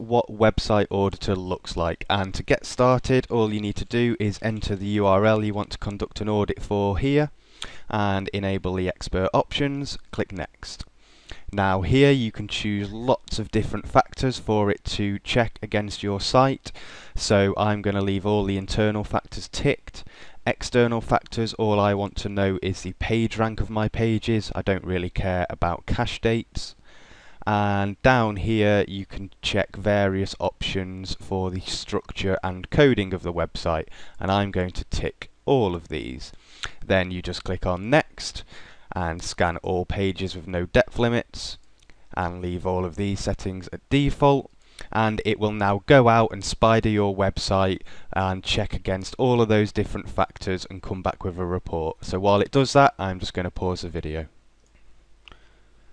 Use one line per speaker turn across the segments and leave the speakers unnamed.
what Website Auditor looks like, and to get started all you need to do is enter the URL you want to conduct an audit for here and enable the expert options. Click Next. Now here you can choose lots of different factors for it to check against your site, so I'm going to leave all the internal factors ticked. External factors, all I want to know is the page rank of my pages. I don't really care about cache dates. And down here you can check various options for the structure and coding of the website, and I'm going to tick all of these. Then you just click on Next and scan all pages with no depth limits and leave all of these settings at default, and it will now go out and spider your website and check against all of those different factors and come back with a report. So while it does that, I'm just going to pause the video.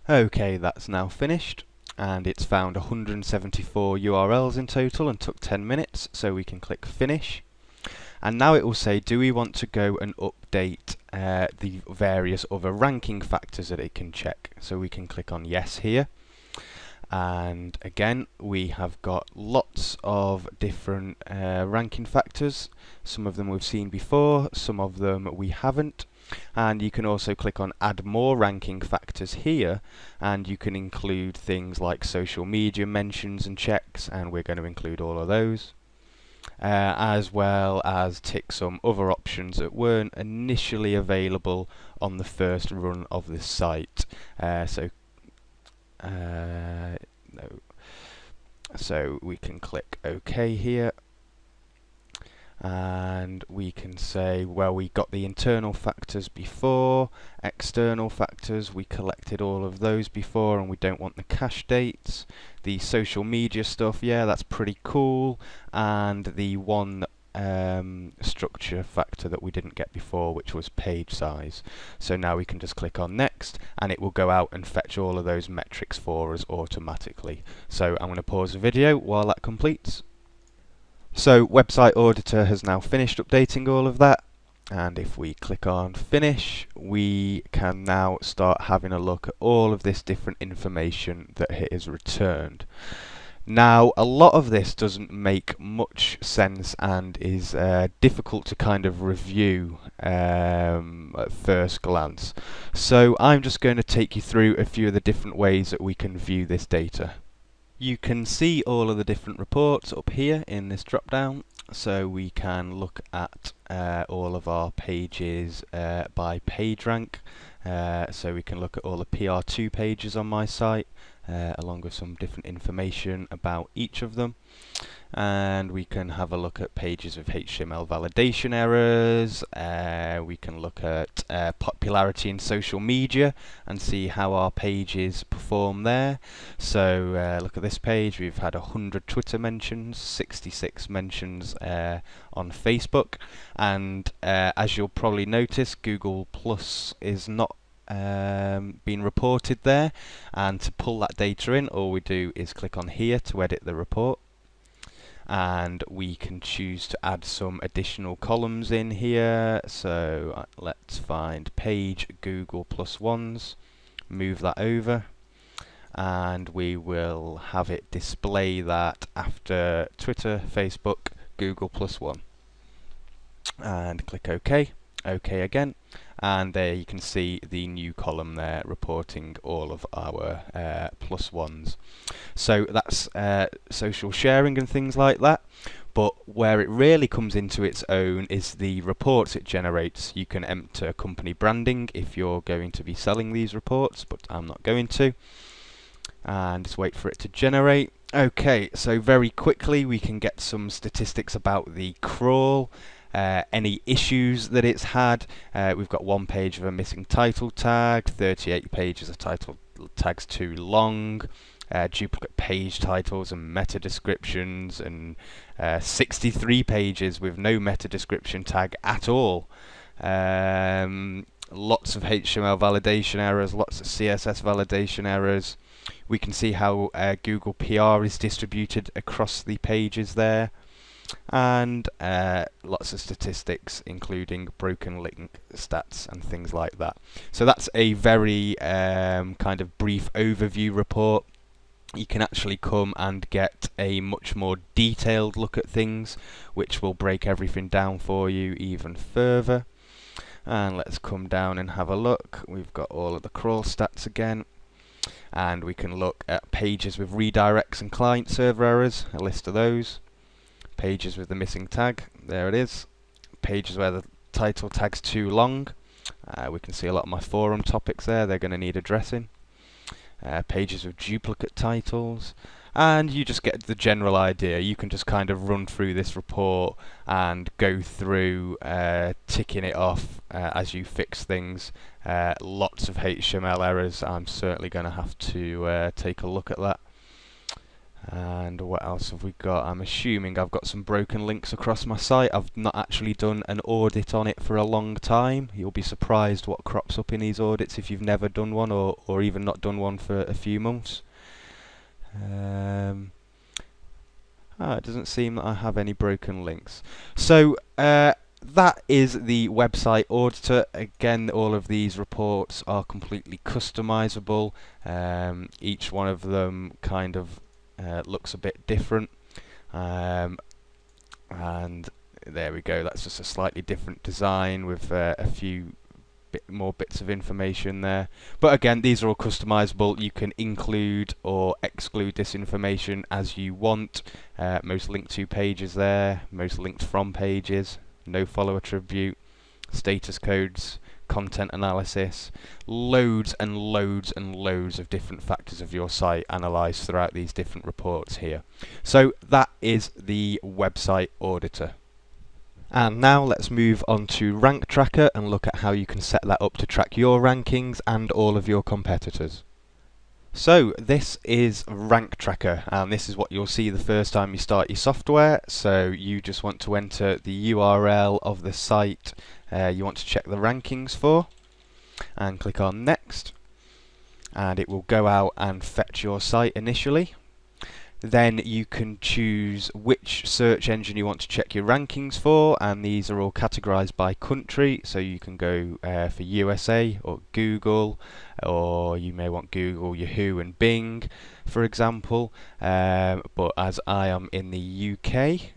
Okay, that's now finished, and it's found 174 URLs in total and took 10 minutes, so we can click Finish. And now it will say, do we want to go and update the various other ranking factors that it can check? So we can click on Yes here. And again, we have got lots of different ranking factors. Some of them we've seen before, some of them we haven't. And you can also click on Add More Ranking Factors here, and you can include things like social media mentions and checks, and we're going to include all of those. As well as tick some other options that weren't initially available on the first run of this site. No. So we can click OK here, and we can say, well, we got the internal factors before, external factors, we collected all of those before and we don't want the cache dates. The social media stuff, yeah, that's pretty cool, and the one structure factor that we didn't get before, which was page size. So now we can just click on Next, and it will go out and fetch all of those metrics for us automatically. So I'm going to pause the video while that completes. So Website Auditor has now finished updating all of that, and if we click on Finish, we can now start having a look at all of this different information that it has returned. Now, a lot of this doesn't make much sense and is difficult to kind of review at first glance. So I'm just going to take you through a few of the different ways that we can view this data. You can see all of the different reports up here in this drop down, so we can look at all of our pages by page rank. So we can look at all the PR2 pages on my site, along with some different information about each of them. And we can have a look at pages with HTML validation errors. We can look at popularity in social media and see how our pages perform there. So look at this page, we've had 100 Twitter mentions, 66 mentions on Facebook, and as you'll probably notice, Google Plus is not being reported there, and to pull that data in, all we do is click on here to edit the report, and we can choose to add some additional columns in here. So let's find page Google Plus ones, move that over, and we will have it display that after Twitter, Facebook, Google Plus one, and click OK. OK again, and there you can see the new column there reporting all of our plus ones. So that's social sharing and things like that, but where it really comes into its own is the reports it generates. You can enter company branding if you're going to be selling these reports, but I'm not going to, and just wait for it to generate. Okay, so very quickly we can get some statistics about the crawl. Any issues that it's had. We've got one page of a missing title tag, 38 pages of title tags too long, duplicate page titles and meta descriptions, and 63 pages with no meta description tag at all. Lots of HTML validation errors, lots of CSS validation errors. We can see how Google PR is distributed across the pages there. And lots of statistics, including broken link stats and things like that. So that's a very kind of brief overview report. you can actually come and get a much more detailed look at things, which will break everything down for you even further. And let's come down and have a look. We've got all of the crawl stats again, and we can look at pages with redirects and client server errors, a list of those. Pages with the missing tag, there it is. Pages where the title tag's too long, we can see a lot of my forum topics there, they're going to need addressing. Pages with duplicate titles, and you just get the general idea. You can just kind of run through this report and go through ticking it off as you fix things. Lots of HTML errors, I'm certainly going to have to take a look at that. And what else have we got? I'm assuming I've got some broken links across my site. I've not actually done an audit on it for a long time. You'll be surprised what crops up in these audits if you've never done one, or even not done one for a few months. It doesn't seem that I have any broken links. So that is the website auditor. Again, all of these reports are completely customizable. Each one of them kind of looks a bit different, and there we go, that's just a slightly different design with a few more bits of information there. But again, these are all customizable. You can include or exclude this information as you want. Most linked to pages there, most linked from pages, no follow attribute, status codes, content analysis, loads and loads and loads of different factors of your site analysed throughout these different reports here. So that is the website auditor. And now let's move on to Rank Tracker and look at how you can set that up to track your rankings and all of your competitors. So this is Rank Tracker, and this is what you'll see the first time you start your software. So you just want to enter the URL of the site you want to check the rankings for, and click on Next, and it will go out and fetch your site initially. Then you can choose which search engine you want to check your rankings for, and these are all categorized by country, so you can go for USA or Google, or you may want Google, Yahoo and Bing, for example. But as I am in the UK,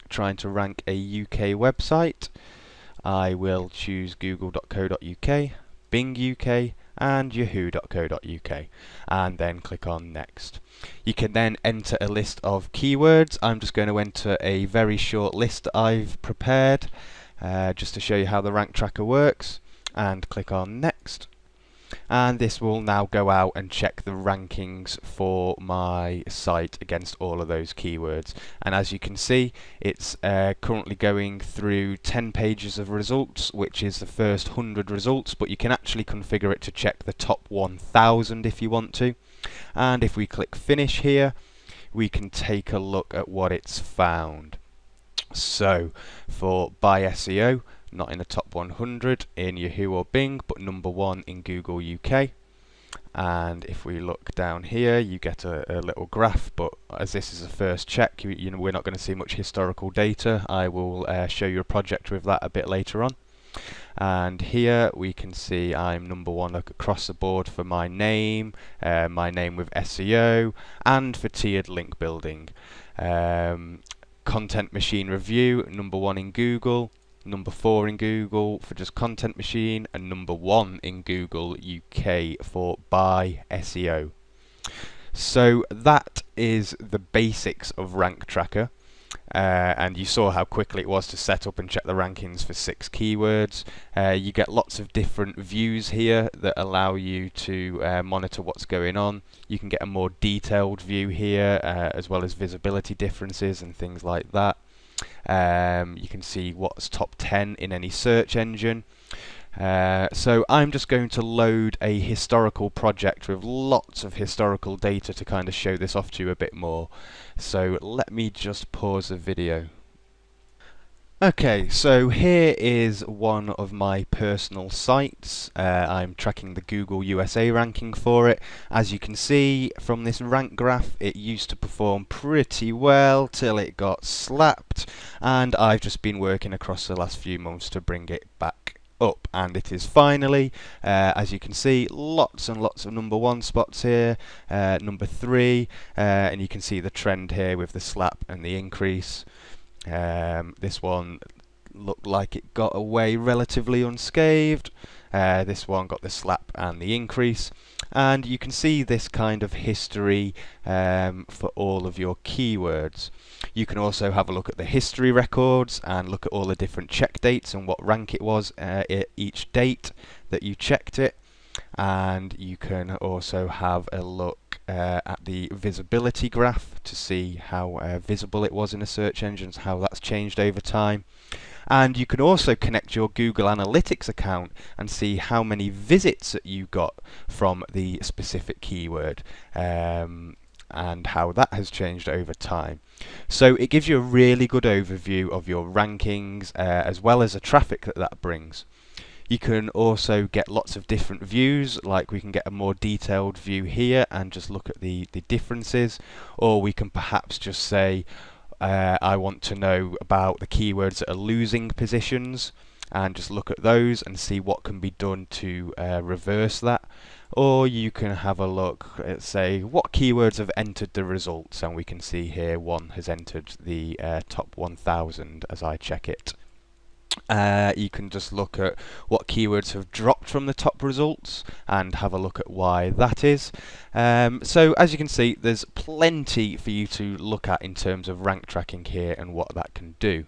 trying to rank a UK website, I will choose google.co.uk, Bing UK and yahoo.co.uk, and then click on Next. You can then enter a list of keywords. I'm just going to enter a very short list that I've prepared just to show you how the Rank Tracker works, and click on Next. And this will now go out and check the rankings for my site against all of those keywords. And as you can see, it's currently going through 10 pages of results, which is the first 100 results, but you can actually configure it to check the top 1000 if you want to. And if we click Finish here, we can take a look at what it's found. So for by SEO, not in the top 100 in Yahoo or Bing, but number 1 in Google UK. And if we look down here, you get a little graph, but as this is a first check, you know, we're not going to see much historical data. I will show you a project with that a bit later on. And here we can see I'm number 1 across the board for my name with SEO, and for tiered link building. Content Machine Review, number 1 in Google, number 4 in Google for just Content Machine, and number 1 in Google UK for by SEO. So that is the basics of Rank Tracker. And you saw how quickly it was to set up and check the rankings for 6 keywords. You get lots of different views here that allow you to monitor what's going on. You can get a more detailed view here, as well as visibility differences and things like that. You can see what's top 10 in any search engine. So I'm just going to load a historical project with lots of historical data to kind of show this off to you a bit more. So let me just pause the video. Okay, so here is one of my personal sites. I'm tracking the Google USA ranking for it. As you can see from this rank graph, it used to perform pretty well till it got slapped, and I've just been working across the last few months to bring it back up, and it is finally, as you can see, lots and lots of number 1 spots here, number 3, and you can see the trend here with the slap and the increase. This one looked like it got away relatively unscathed. This one got the slap and the increase, and you can see this kind of history for all of your keywords. You can also have a look at the history records and look at all the different check dates and what rank it was at each date that you checked it. And you can also have a look at the visibility graph to see how visible it was in a search engine, how that's changed over time. And you can also connect your Google Analytics account and see how many visits that you got from the specific keyword, and how that has changed over time. So it gives you a really good overview of your rankings, as well as the traffic that brings. You can also get lots of different views, like we can get a more detailed view here and just look at the differences, or we can perhaps just say, I want to know about the keywords that are losing positions, and just look at those and see what can be done to reverse that. Or you can have a look at, say, what keywords have entered the results, and we can see here one has entered the top 1000 as I check it. You can just look at what keywords have dropped from the top results and have a look at why that is. So as you can see, there's plenty for you to look at in terms of rank tracking here and what that can do.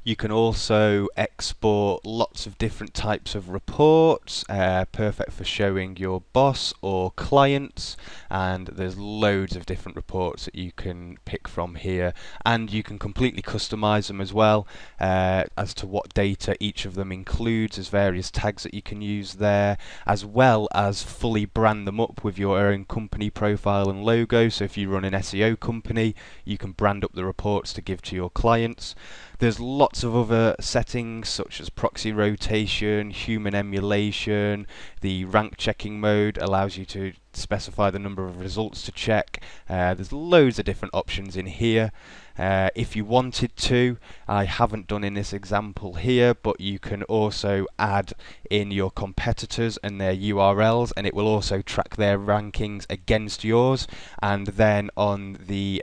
You can also export lots of different types of reports, perfect for showing your boss or clients, and there's loads of different reports that you can pick from here, and you can completely customize them as well, as to what data each of them includes. There's various tags that you can use there, as well as fully brand them up with your own company profile and logo. So if you run an SEO company, you can brand up the reports to give to your clients. There's lots of other settings such as proxy rotation, human emulation. The rank checking mode allows you to specify the number of results to check. There's loads of different options in here. If you wanted to, I haven't done in this example here, but you can also add in your competitors and their URLs, and it will also track their rankings against yours. And then on the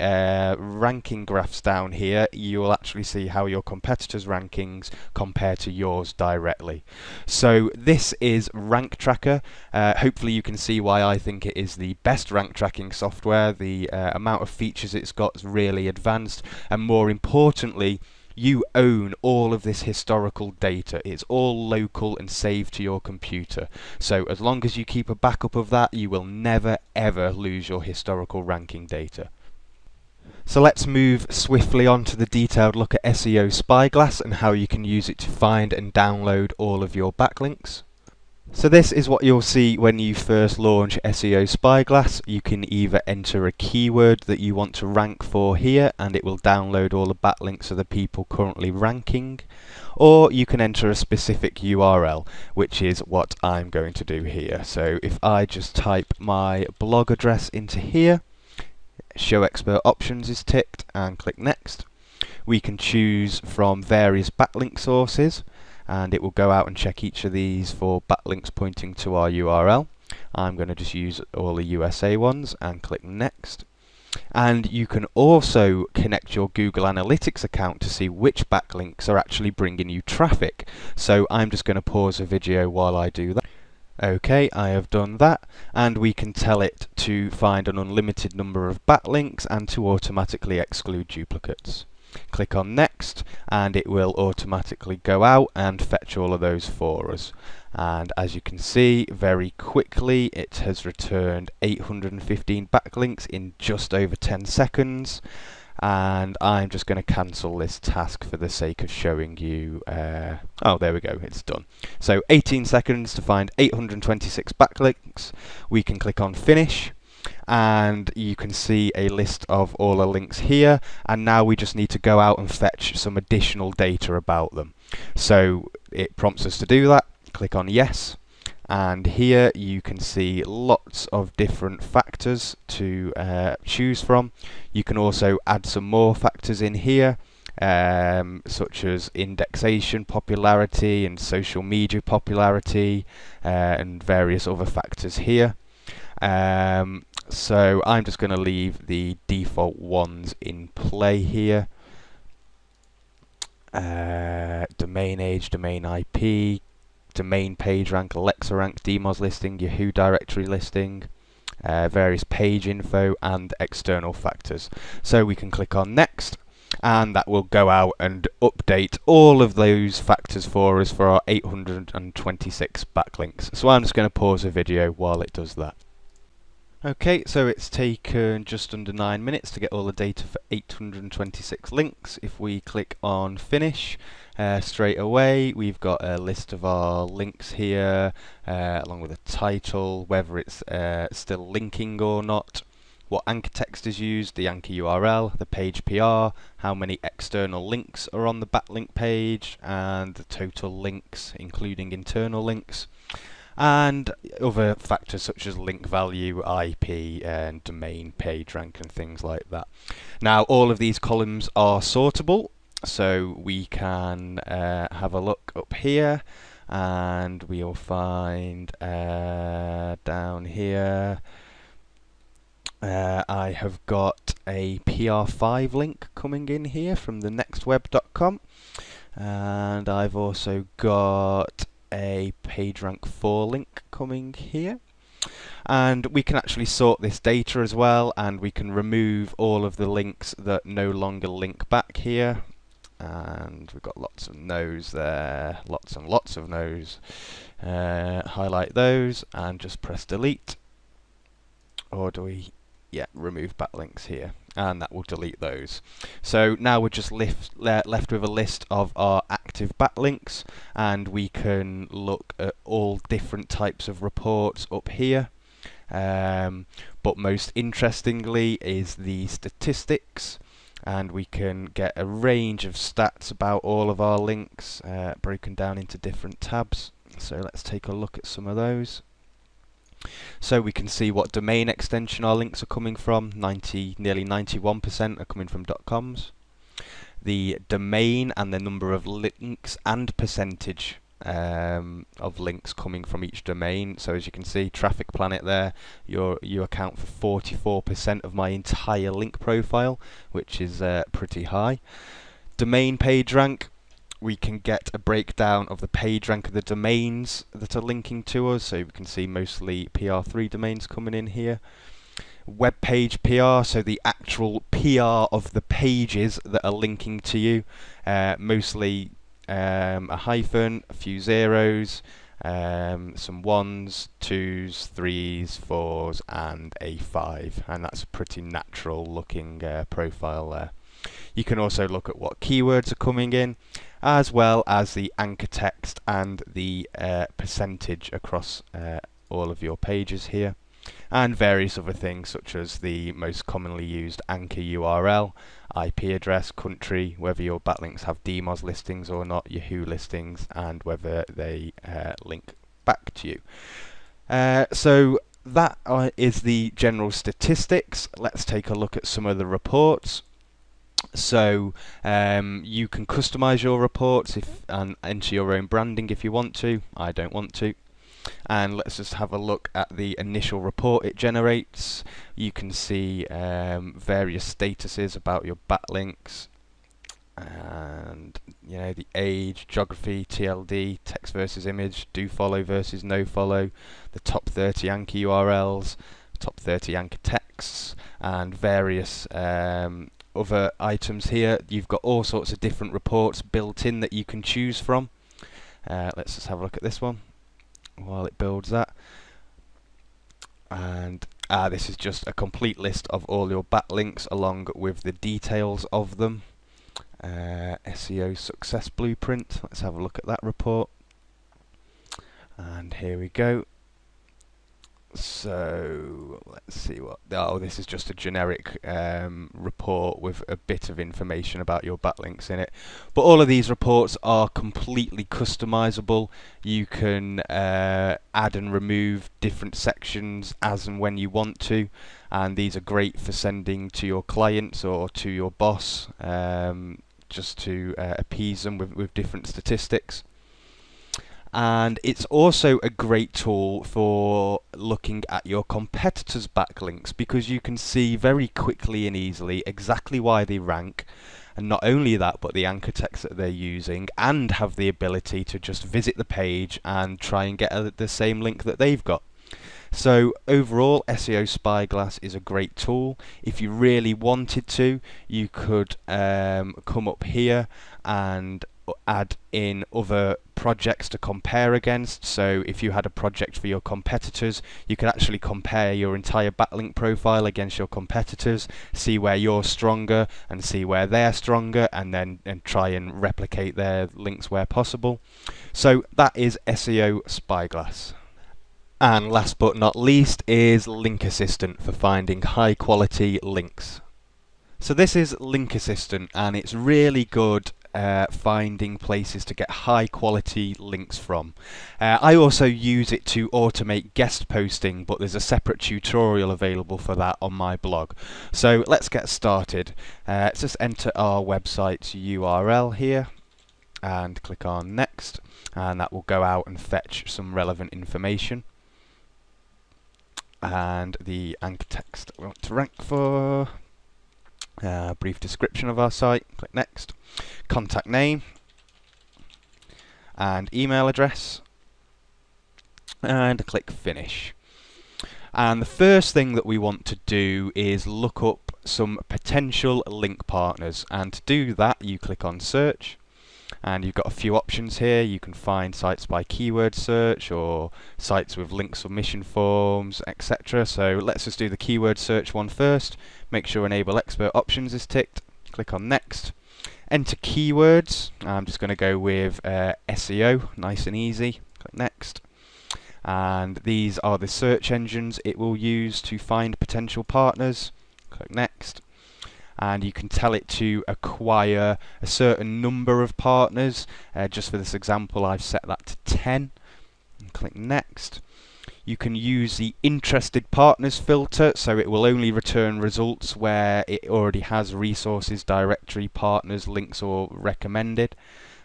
ranking graphs down here, you will actually see how your competitors' rankings compare to yours directly. So this is Rank Tracker. Hopefully you can see why I think it is the best rank tracking software. The amount of features it's got is really advanced, and more importantly, you own all of this historical data. It's all local and saved to your computer. So as long as you keep a backup of that, you will never ever lose your historical ranking data. So let's move swiftly on to the detailed look at SEO Spyglass and how you can use it to find and download all of your backlinks. So this is what you'll see when you first launch SEO Spyglass. You can either enter a keyword that you want to rank for here, and it will download all the backlinks of the people currently ranking, or you can enter a specific URL, which is what I'm going to do here. So if I just type my blog address into here, Show Expert Options is ticked, and click Next. We can choose from various backlink sources, and it will go out and check each of these for backlinks pointing to our URL. I'm going to just use all the USA ones and click Next. And you can also connect your Google Analytics account to see which backlinks are actually bringing you traffic. So I'm just going to pause the video while I do that. Okay, I have done that, and we can tell it to find an unlimited number of backlinks and to automatically exclude duplicates. Click on Next, and it will automatically go out and fetch all of those for us. And as you can see, very quickly it has returned 815 backlinks in just over 10 seconds. And I'm just going to cancel this task for the sake of showing you. Oh, there we go, it's done. So 18 seconds to find 826 backlinks. We can click on Finish, and you can see a list of all the links here, and now we just need to go out and fetch some additional data about them. So it prompts us to do that. Click on Yes, and here you can see lots of different factors to choose from. You can also add some more factors in here, such as indexation popularity and social media popularity, and various other factors here. So I'm just going to leave the default ones in play here. Domain age, domain IP, domain page rank, Alexa rank, DMOZ listing, Yahoo directory listing, various page info, and external factors. So we can click on next, and that will go out and update all of those factors for us for our 826 backlinks. So I'm just going to pause the video while it does that. Okay, so it's taken just under 9 minutes to get all the data for 826 links. If we click on finish, straight away we've got a list of our links here, along with a title, whether it's still linking or not, what anchor text is used, the anchor URL, the page PR, how many external links are on the backlink page, and the total links, including internal links, and other factors such as link value, IP, and domain page rank, and things like that. Now, all of these columns are sortable, so we can have a look up here, and we'll find down here I have got a PR5 link coming in here from the nextweb.com, and I've also got a PageRank 4 link coming here, and we can actually sort this data as well, and we can remove all of the links that no longer link back here, and we've got lots of no's there, lots and lots of no's. Highlight those and just press delete, or do we? Yeah, remove backlinks here, and that will delete those. So now we're just left with a list of our active backlinks, and we can look at all different types of reports up here. But most interestingly is the statistics, and we can get a range of stats about all of our links, broken down into different tabs. So let's take a look at some of those. So we can see what domain extension our links are coming from. Nearly 91% are coming from .coms. The domain and the number of links and percentage of links coming from each domain. So as you can see, Traffic Planet there, you account for 44% of my entire link profile, which is pretty high. Domain page rank. We can get a breakdown of the page rank of the domains that are linking to us, so we can see mostly PR3 domains coming in here. Web page PR, so the actual PR of the pages that are linking to you, mostly a hyphen, a few zeros, some 1s, 2s, 3s, 4s, and a 5, and that's a pretty natural looking profile there. You can also look at what keywords are coming in, as well as the anchor text and the percentage across all of your pages here, and various other things such as the most commonly used anchor URL, IP address, country, whether your backlinks have DMOZ listings or not, Yahoo listings, and whether they link back to you. So that is the general statistics. Let's take a look at some of the reports. So you can customize your reports and enter your own branding if you want to. I don't want to. And let's just have a look at the initial report it generates. You can see various statuses about your backlinks, and the age, geography, TLD, text versus image, do follow versus no follow, the top 30 anchor URLs, top 30 anchor texts, and various other items here. You've got all sorts of different reports built in that you can choose from. Let's just have a look at this one while it builds that. And this is just a complete list of all your backlinks along with the details of them. SEO Success Blueprint. Let's have a look at that report. And here we go. So let's see what. Oh, this is just a generic report with a bit of information about your backlinks in it. But all of these reports are completely customizable. You can add and remove different sections as and when you want to, and these are great for sending to your clients or to your boss just to appease them with different statistics. And it's also a great tool for looking at your competitors' backlinks, because you can see very quickly and easily exactly why they rank, and not only that, but the anchor text that they're using, and have the ability to just visit the page and try and get the same link that they've got. So overall, SEO Spyglass is a great tool. If you really wanted to, you could come up here and add in other projects to compare against. So if you had a project for your competitors, you could actually compare your entire backlink profile against your competitors, see where you're stronger and see where they're stronger, and then try and replicate their links where possible. So that is SEO Spyglass. And last but not least is Link Assistant for finding high quality links. So this is Link Assistant, and it's really good finding places to get high quality links from. I also use it to automate guest posting, but there's a separate tutorial available for that on my blog. So let's get started. Let's just enter our website's URL here and click on next, and that will go out and fetch some relevant information. And the anchor text that we want to rank for. Brief description of our site, click next. Contact name and email address, and click finish. And the first thing that we want to do is look up some potential link partners, and to do that you click on search, and you've got a few options here. You can find sites by keyword search or sites with link submission forms, etc. So let's just do the keyword search one first. Make sure enable expert options is ticked. Click on next. Enter keywords. I'm just going to go with SEO, nice and easy. Click next. And these are the search engines it will use to find potential partners. Click next. And you can tell it to acquire a certain number of partners. Just for this example, I've set that to 10. And click next. You can use the interested partners filter, so it will only return results where it already has resources, directory, partners, links, or recommended.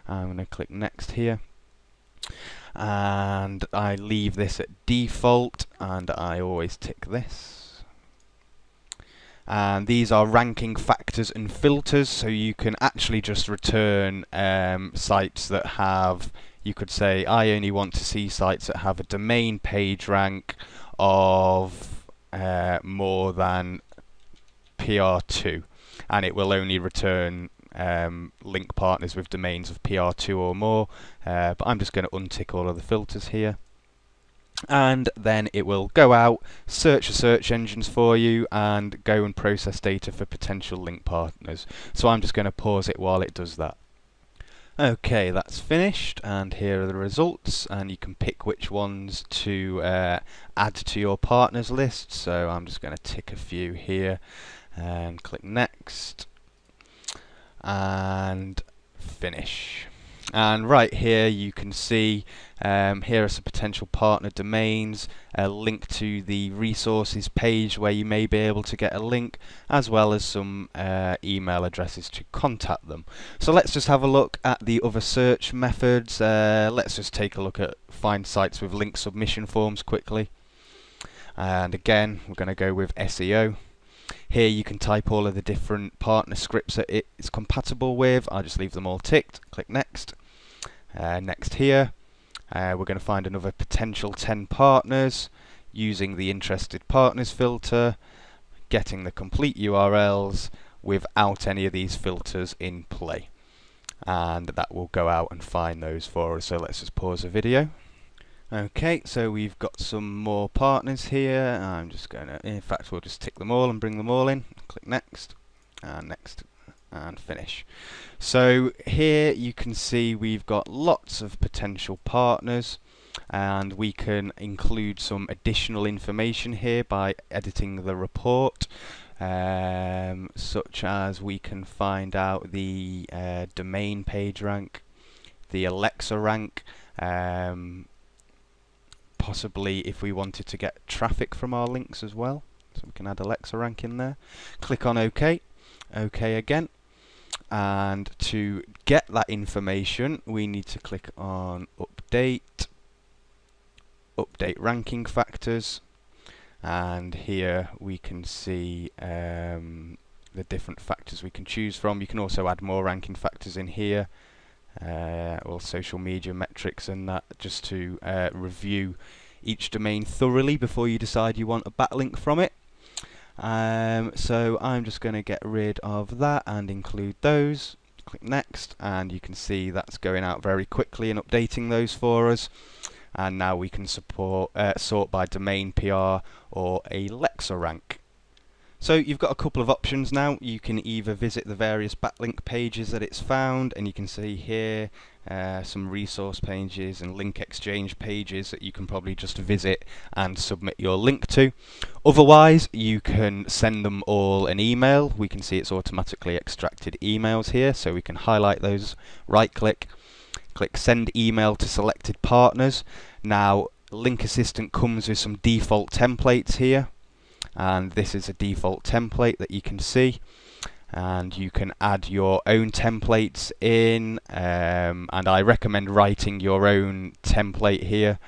I'm going to click next here. And I leave this at default, and I always tick this. And these are ranking factors and filters, so you can actually just return sites that have, you could say, I only want to see sites that have a domain page rank of more than PR2, and it will only return link partners with domains of PR2 or more, but I'm just going to untick all of the filters here. And then it will go out, search the search engines for you, and go and process data for potential link partners. So I'm just going to pause it while it does that. Okay, that's finished, and here are the results, and you can pick which ones to add to your partners list. So I'm just going to tick a few here and click next and finish. And right here you can see here are some potential partner domains, a link to the resources page where you may be able to get a link, as well as some email addresses to contact them. So let's just have a look at the other search methods. Let's just take a look at find sites with link submission forms quickly. And again, we're going to go with SEO. Here you can type all of the different partner scripts that it is compatible with. I'll just leave them all ticked. Click next. Next here. We're going to find another potential 10 partners using the interested partners filter, getting the complete URLs without any of these filters in play. And that will go out and find those for us. So let's just pause the video. Okay, so we've got some more partners here. I'm just going to, in fact, we'll just tick them all and bring them all in. Click next, and finish. So here you can see we've got lots of potential partners, and we can include some additional information here by editing the report, such as we can find out the domain page rank, the Alexa rank, possibly if we wanted to get traffic from our links as well, so we can add Alexa rank in there. Click on OK, OK again, and to get that information we need to click on update ranking factors, and here we can see the different factors we can choose from. You can also add more ranking factors in here, or social media metrics and that, just to review each domain thoroughly before you decide you want a backlink from it. So I'm just going to get rid of that and include those. Click next, and you can see that's going out very quickly and updating those for us. And now we can sort by domain PR or a Lexa rank. So you've got a couple of options now. You can either visit the various backlink pages that it's found, and you can see here some resource pages and link exchange pages that you can probably just visit and submit your link to. Otherwise, you can send them all an email. We can see it's automatically extracted emails here, so we can highlight those, right click, click send email to selected partners. Now Link Assistant comes with some default templates here, and this is a default template that you can see, and you can add your own templates in, and I recommend writing your own template here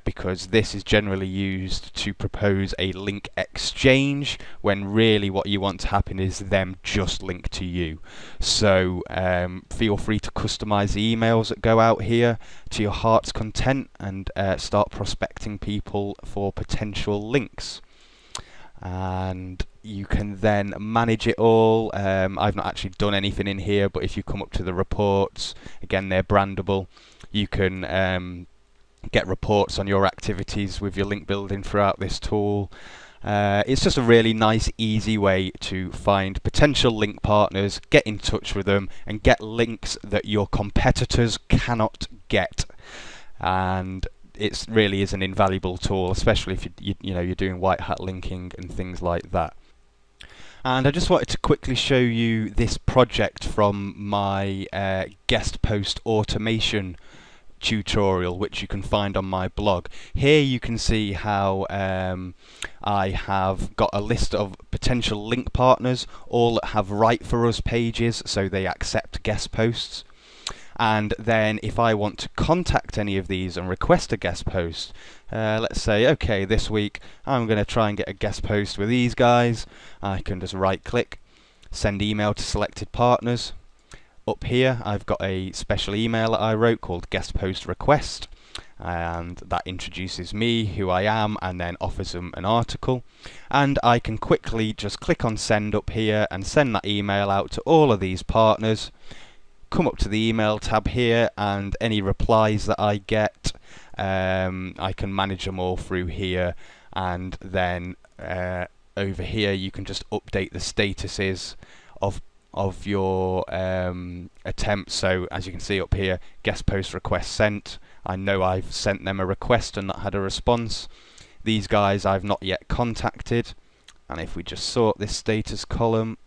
because this is generally used to propose a link exchange when really what you want to happen is them just link to you. So feel free to customize the emails that go out here to your heart's content and start prospecting people for potential links. And you can then manage it all. I've not actually done anything in here, but if you come up to the reports, again they're brandable. You can get reports on your activities with your link building throughout this tool. It's just a really nice, easy way to find potential link partners, get in touch with them, and get links that your competitors cannot get. And it really is an invaluable tool, especially if you're doing white hat linking and things like that. And I just wanted to quickly show you this project from my guest post automation tutorial, which you can find on my blog. Here you can see how I have got a list of potential link partners, all that have Write For Us pages, so they accept guest posts. And then if I want to contact any of these and request a guest post, let's say, okay, this week I'm going to try and get a guest post with these guys. I can just right click, send email to selected partners. Up here I've got a special email that I wrote called guest post request, and that introduces me, who I am, and then offers them an article. And I can quickly just click on send up here and send that email out to all of these partners. Come up to the email tab here, and any replies that I get, I can manage them all through here. And then over here you can just update the statuses of your attempts. So as you can see up here, guest post request sent. I know I've sent them a request and not had a response. These guys I've not yet contacted. And if we just sort this status column,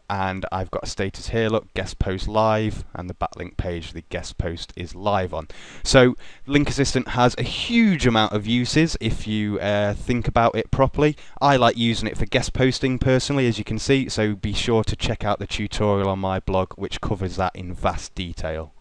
and I've got a status here, look, guest post live, and the backlink page the guest post is live on. So Link Assistant has a huge amount of uses if you think about it properly. I like using it for guest posting personally, as you can see, so be sure to check out the tutorial on my blog which covers that in vast detail.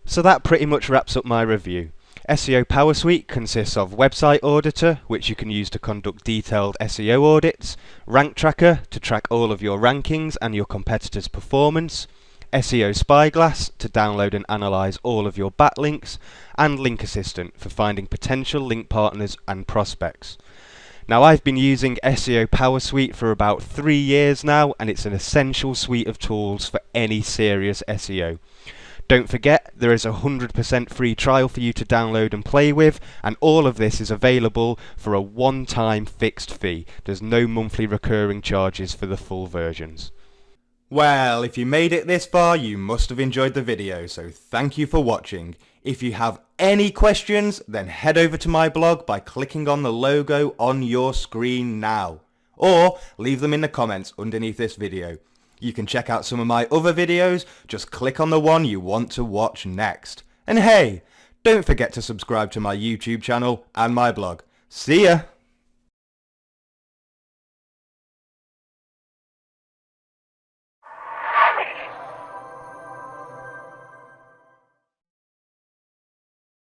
So that pretty much wraps up my review. SEO Power Suite consists of Website Auditor, which you can use to conduct detailed SEO audits, Rank Tracker to track all of your rankings and your competitors' performance, SEO Spyglass to download and analyze all of your backlinks, and Link Assistant for finding potential link partners and prospects. Now, I've been using SEO Power Suite for about 3 years now, and it's an essential suite of tools for any serious SEO. Don't forget, there is a 100% free trial for you to download and play with, and all of this is available for a one-time fixed fee. There's no monthly recurring charges for the full versions. Well, if you made it this far, you must have enjoyed the video, so thank you for watching. If you have any questions, then head over to my blog by clicking on the logo on your screen now, or leave them in the comments underneath this video. You can check out some of my other videos, just click on the one you want to watch next. And hey, don't forget to subscribe to my YouTube channel and my blog. See ya!